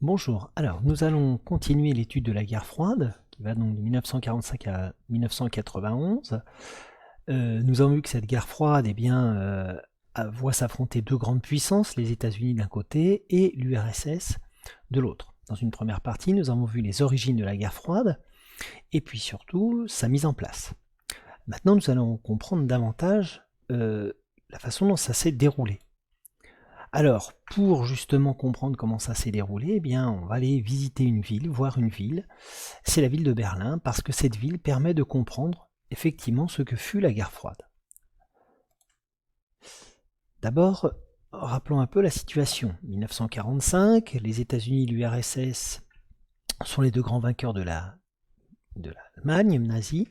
Bonjour, alors nous allons continuer l'étude de la guerre froide, qui va donc de 1945 à 1991. Nous avons vu que cette guerre froide voit s'affronter deux grandes puissances, les États-Unis d'un côté et l'URSS de l'autre. Dans une première partie, nous avons vu les origines de la guerre froide, et puis surtout sa mise en place. Maintenant, nous allons comprendre davantage la façon dont ça s'est déroulé. Alors, pour justement comprendre comment ça s'est déroulé, eh bien, on va aller visiter une ville, voir une ville. C'est la ville de Berlin, parce que cette ville permet de comprendre effectivement ce que fut la guerre froide. D'abord, rappelons un peu la situation. 1945, les États-Unis et l'URSS sont les deux grands vainqueurs de l'Allemagne nazie,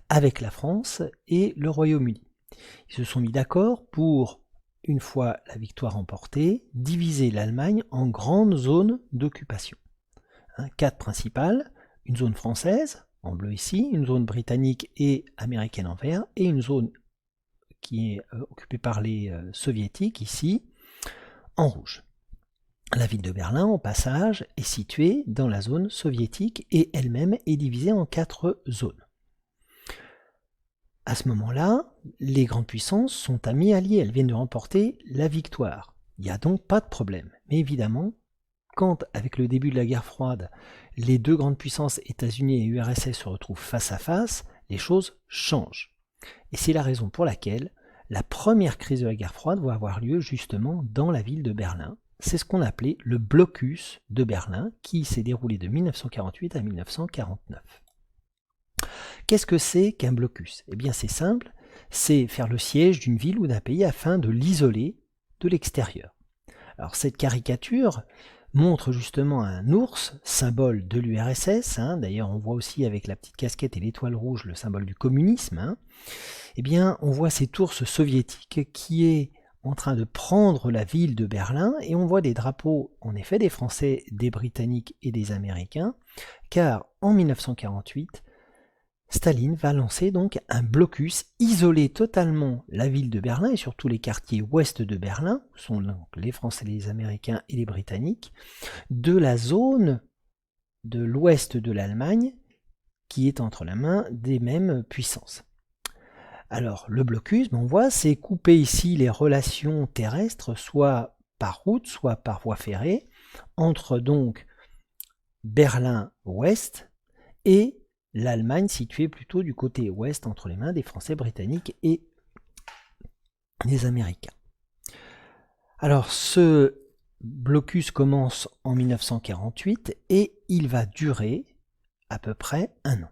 avec la France et le Royaume-Uni. Ils se sont mis d'accord pour, une fois la victoire remportée, diviser l'Allemagne en grandes zones d'occupation. 4 principales, une zone française, en bleu ici, une zone britannique et américaine en vert, et une zone qui est occupée par les soviétiques, ici, en rouge. La ville de Berlin, au passage, est située dans la zone soviétique et elle-même est divisée en 4 zones. À ce moment-là, les grandes puissances sont amies alliées, elles viennent de remporter la victoire. Il n'y a donc pas de problème. Mais évidemment, quand, avec le début de la guerre froide, les deux grandes puissances, États-Unis et URSS, se retrouvent face à face, les choses changent. Et c'est la raison pour laquelle la première crise de la guerre froide va avoir lieu justement dans la ville de Berlin. C'est ce qu'on appelait le blocus de Berlin, qui s'est déroulé de 1948 à 1949. Qu'est-ce que c'est qu'un blocus? Eh bien c'est simple, c'est faire le siège d'une ville ou d'un pays afin de l'isoler de l'extérieur. Alors cette caricature montre justement un ours, symbole de l'URSS, d'ailleurs on voit aussi avec la petite casquette et l'étoile rouge le symbole du communisme. Eh bien on voit cet ours soviétique qui est en train de prendre la ville de Berlin et on voit des drapeaux en effet des Français, des Britanniques et des Américains, car en 1948, Staline va lancer donc un blocus, isoler totalement la ville de Berlin et surtout les quartiers ouest de Berlin, où sont donc les Français, les Américains et les Britanniques, de la zone de l'ouest de l'Allemagne qui est entre la main des mêmes puissances. Alors le blocus, on voit, c'est couper ici les relations terrestres, soit par route, soit par voie ferrée, entre donc Berlin-Ouest et l'Allemagne située plutôt du côté ouest entre les mains des Français, Britanniques et des Américains. Alors ce blocus commence en 1948 et il va durer à peu près un an.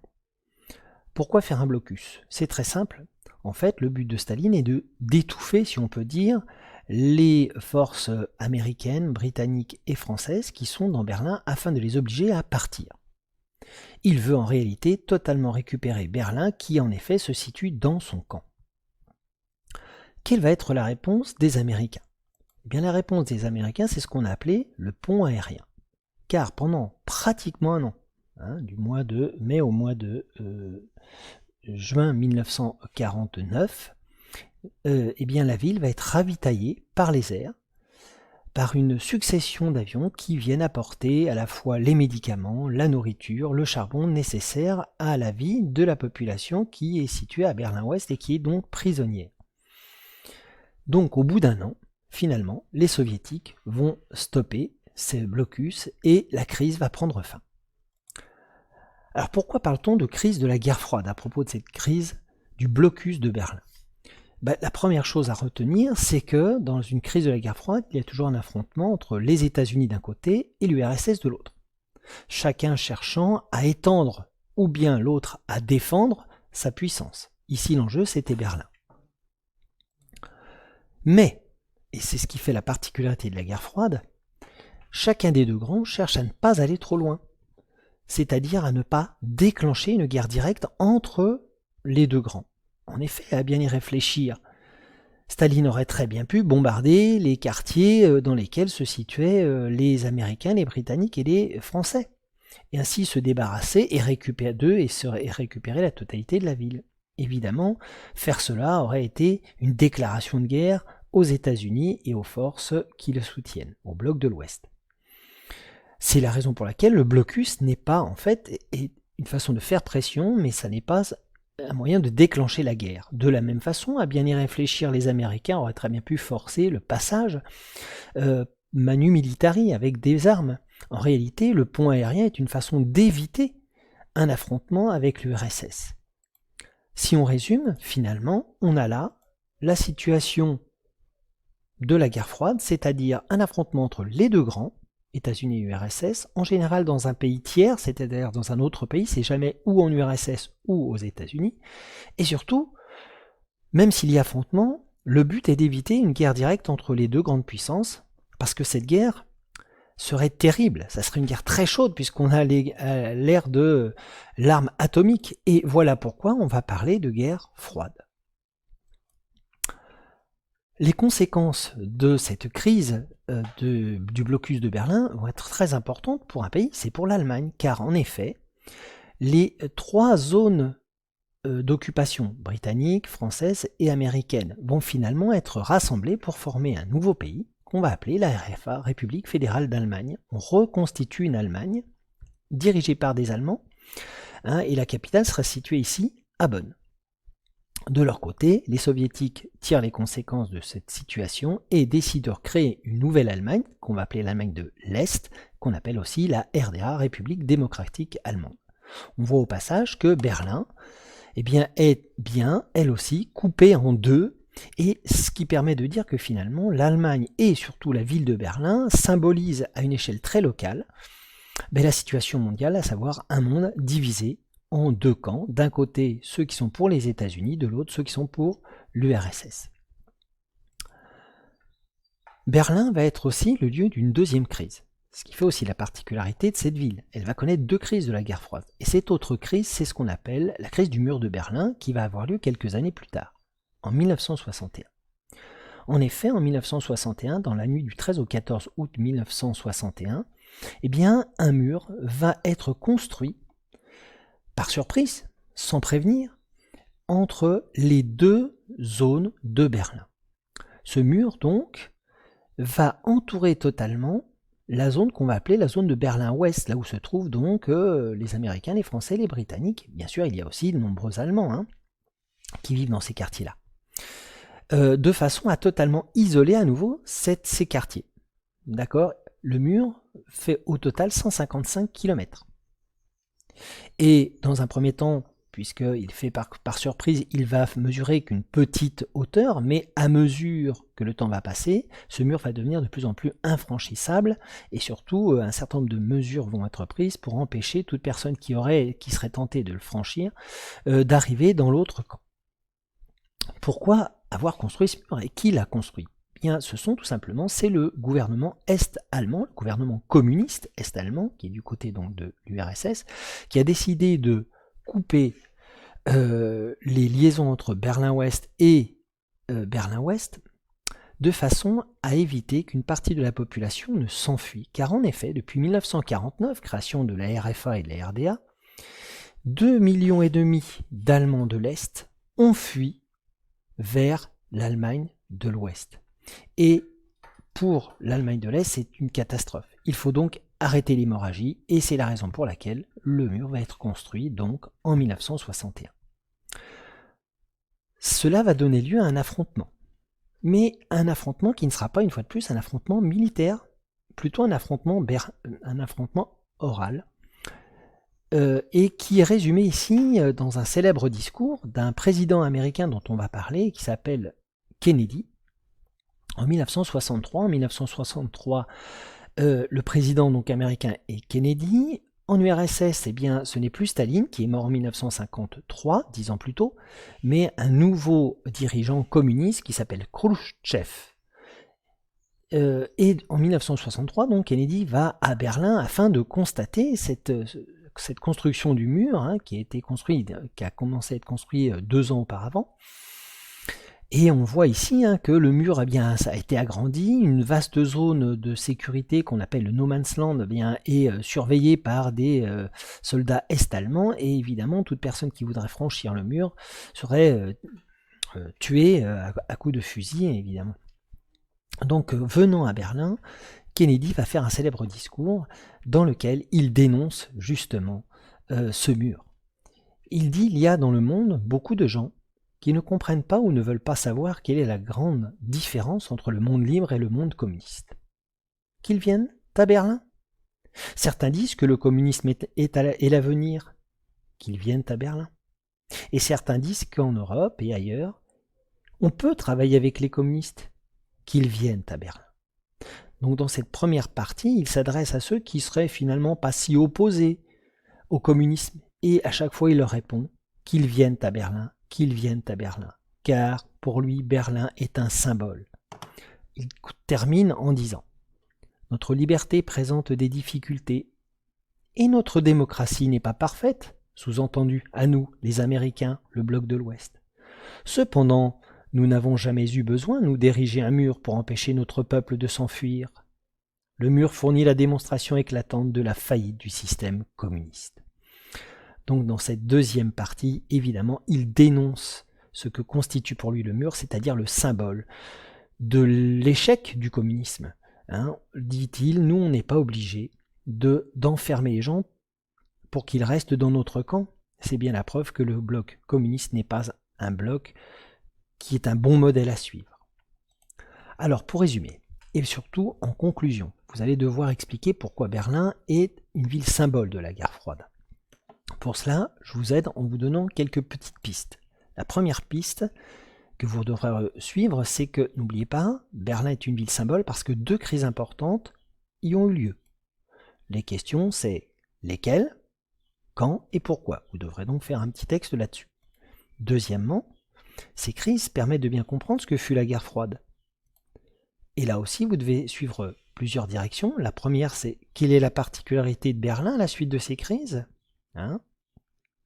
Pourquoi faire un blocus? C'est très simple. En fait, le but de Staline est d'étouffer, si on peut dire, les forces américaines, britanniques et françaises qui sont dans Berlin afin de les obliger à partir. Il veut en réalité totalement récupérer Berlin qui en effet se situe dans son camp. Quelle va être la réponse des Américains? Eh bien, la réponse des Américains, c'est ce qu'on a appelé le pont aérien. Car pendant pratiquement un an, du mois de mai au mois de juin 1949, eh bien, la ville va être ravitaillée par les airs, par une succession d'avions qui viennent apporter à la fois les médicaments, la nourriture, le charbon nécessaires à la vie de la population qui est située à Berlin-Ouest et qui est donc prisonnière. Donc au bout d'un an, finalement, les soviétiques vont stopper ces blocus et la crise va prendre fin. Alors pourquoi parle-t-on de crise de la guerre froide à propos de cette crise du blocus de Berlin? La première chose à retenir, c'est que dans une crise de la guerre froide, il y a toujours un affrontement entre les États-Unis d'un côté et l'URSS de l'autre. Chacun cherchant à étendre ou bien l'autre à défendre sa puissance. Ici, l'enjeu, c'était Berlin. Mais, et c'est ce qui fait la particularité de la guerre froide, chacun des deux grands cherche à ne pas aller trop loin. C'est-à-dire à ne pas déclencher une guerre directe entre les deux grands. En effet, à bien y réfléchir, Staline aurait très bien pu bombarder les quartiers dans lesquels se situaient les Américains, les Britanniques et les Français, et ainsi se débarrasser et récupérer d'eux et récupérer la totalité de la ville. Évidemment, faire cela aurait été une déclaration de guerre aux États-Unis et aux forces qui le soutiennent, au bloc de l'Ouest. C'est la raison pour laquelle le blocus n'est pas, en fait, est une façon de faire pression, mais ça n'est pas un moyen de déclencher la guerre. De la même façon, à bien y réfléchir, les Américains auraient très bien pu forcer le passage manu militari avec des armes. En réalité, le pont aérien est une façon d'éviter un affrontement avec l'URSS. Si on résume, finalement, on a là la situation de la guerre froide, c'est-à-dire un affrontement entre les deux grands, États-Unis et URSS, en général dans un pays tiers, c'est-à-dire dans un autre pays, c'est jamais ou en URSS ou aux États-Unis, et surtout, même s'il y a affrontement, le but est d'éviter une guerre directe entre les deux grandes puissances, parce que cette guerre serait terrible, ça serait une guerre très chaude puisqu'on a l'ère de l'arme atomique, et voilà pourquoi on va parler de guerre froide. Les conséquences de cette crise du blocus de Berlin vont être très importantes pour un pays, c'est pour l'Allemagne, car en effet, les trois zones d'occupation britannique, française et américaine vont finalement être rassemblées pour former un nouveau pays qu'on va appeler la RFA, République fédérale d'Allemagne. On reconstitue une Allemagne dirigée par des Allemands, et la capitale sera située ici, à Bonn. De leur côté, les soviétiques tirent les conséquences de cette situation et décident de créer une nouvelle Allemagne, qu'on va appeler l'Allemagne de l'Est, qu'on appelle aussi la RDA, République démocratique allemande. On voit au passage que Berlin est bien, elle aussi, coupée en deux, et ce qui permet de dire que finalement, l'Allemagne et surtout la ville de Berlin symbolisent à une échelle très locale la situation mondiale, à savoir un monde divisé en deux camps, d'un côté ceux qui sont pour les États-Unis, de l'autre ceux qui sont pour l'URSS. Berlin va être aussi le lieu d'une deuxième crise, ce qui fait aussi la particularité de cette ville. Elle va connaître deux crises de la guerre froide. Et cette autre crise, c'est ce qu'on appelle la crise du mur de Berlin, qui va avoir lieu quelques années plus tard, en 1961. En effet, en 1961, dans la nuit du 13 au 14 août 1961, un mur va être construit par surprise, sans prévenir, entre les deux zones de Berlin. Ce mur, donc, va entourer totalement la zone qu'on va appeler la zone de Berlin-Ouest, là où se trouvent donc les Américains, les Français, les Britanniques. Bien sûr, il y a aussi de nombreux Allemands qui vivent dans ces quartiers-là. De façon à totalement isoler à nouveau ces quartiers. D'accord ? Le mur fait au total 155 km. Et dans un premier temps, puisqu'il fait par surprise, il va mesurer qu'une petite hauteur, mais à mesure que le temps va passer, ce mur va devenir de plus en plus infranchissable, et surtout un certain nombre de mesures vont être prises pour empêcher toute personne qui serait tentée de le franchir d'arriver dans l'autre camp. Pourquoi avoir construit ce mur et qui l'a construit ? Ce sont tout simplement, c'est le gouvernement est-allemand, le gouvernement communiste est-allemand, qui est du côté donc de l'URSS, qui a décidé de couper les liaisons entre Berlin-Ouest et Berlin-Ouest de façon à éviter qu'une partie de la population ne s'enfuit. Car en effet, depuis 1949, création de la RFA et de la RDA, 2,5 millions d'Allemands de l'Est ont fui vers l'Allemagne de l'Ouest. Et pour l'Allemagne de l'Est, c'est une catastrophe. Il faut donc arrêter l'hémorragie, et c'est la raison pour laquelle le mur va être construit donc en 1961. Cela va donner lieu à un affrontement. Mais un affrontement qui ne sera pas, une fois de plus, un affrontement militaire, plutôt un affrontement oral, et qui est résumé ici dans un célèbre discours d'un président américain dont on va parler, qui s'appelle Kennedy, en 1963. En 1963, le président donc américain est Kennedy. En URSS, ce n'est plus Staline, qui est mort en 1953, 10 ans plus tôt, mais un nouveau dirigeant communiste qui s'appelle Khrouchtchev. Et en 1963, donc, Kennedy va à Berlin afin de constater cette construction du mur, qui a commencé à être construit 2 ans auparavant. Et on voit ici que le mur ça a été agrandi, une vaste zone de sécurité qu'on appelle le No Man's Land est surveillée par des soldats est-allemands, et évidemment toute personne qui voudrait franchir le mur serait tuée à coups de fusil, évidemment. Donc venant à Berlin, Kennedy va faire un célèbre discours dans lequel il dénonce justement ce mur. Il dit il y a dans le monde beaucoup de gens qui ne comprennent pas ou ne veulent pas savoir quelle est la grande différence entre le monde libre et le monde communiste. Qu'ils viennent à Berlin. Certains disent que le communisme est l'avenir, qu'ils viennent à Berlin. Et certains disent qu'en Europe et ailleurs, on peut travailler avec les communistes, qu'ils viennent à Berlin. Donc dans cette première partie, il s'adresse à ceux qui seraient finalement pas si opposés au communisme. Et à chaque fois, il leur répond qu'ils viennent à Berlin, qu'ils viennent à Berlin. Car pour lui, Berlin est un symbole. Il termine en disant « Notre liberté présente des difficultés et notre démocratie n'est pas parfaite, sous-entendu à nous, les Américains, le bloc de l'Ouest. Cependant, nous n'avons jamais eu besoin de nous d'ériger un mur pour empêcher notre peuple de s'enfuir. Le mur fournit la démonstration éclatante de la faillite du système communiste. » Donc dans cette deuxième partie, évidemment, il dénonce ce que constitue pour lui le mur, c'est-à-dire le symbole de l'échec du communisme. Dit-il, nous on n'est pas obligés d'enfermer les gens pour qu'ils restent dans notre camp. C'est bien la preuve que le bloc communiste n'est pas un bloc qui est un bon modèle à suivre. Alors pour résumer, et surtout en conclusion, vous allez devoir expliquer pourquoi Berlin est une ville symbole de la guerre froide. Pour cela, je vous aide en vous donnant quelques petites pistes. La première piste que vous devrez suivre, c'est que, n'oubliez pas, Berlin est une ville symbole parce que 2 crises importantes y ont eu lieu. Les questions, c'est lesquelles, quand et pourquoi. Vous devrez donc faire un petit texte là-dessus. Deuxièmement, ces crises permettent de bien comprendre ce que fut la guerre froide. Et là aussi, vous devez suivre plusieurs directions. La première, c'est quelle est la particularité de Berlin à la suite de ces crises ?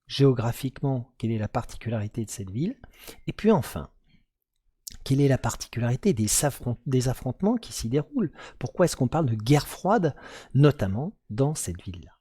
Géographiquement, quelle est la particularité de cette ville? Et puis enfin, quelle est la particularité des affrontements qui s'y déroulent? Pourquoi est-ce qu'on parle de guerre froide, notamment dans cette ville-là?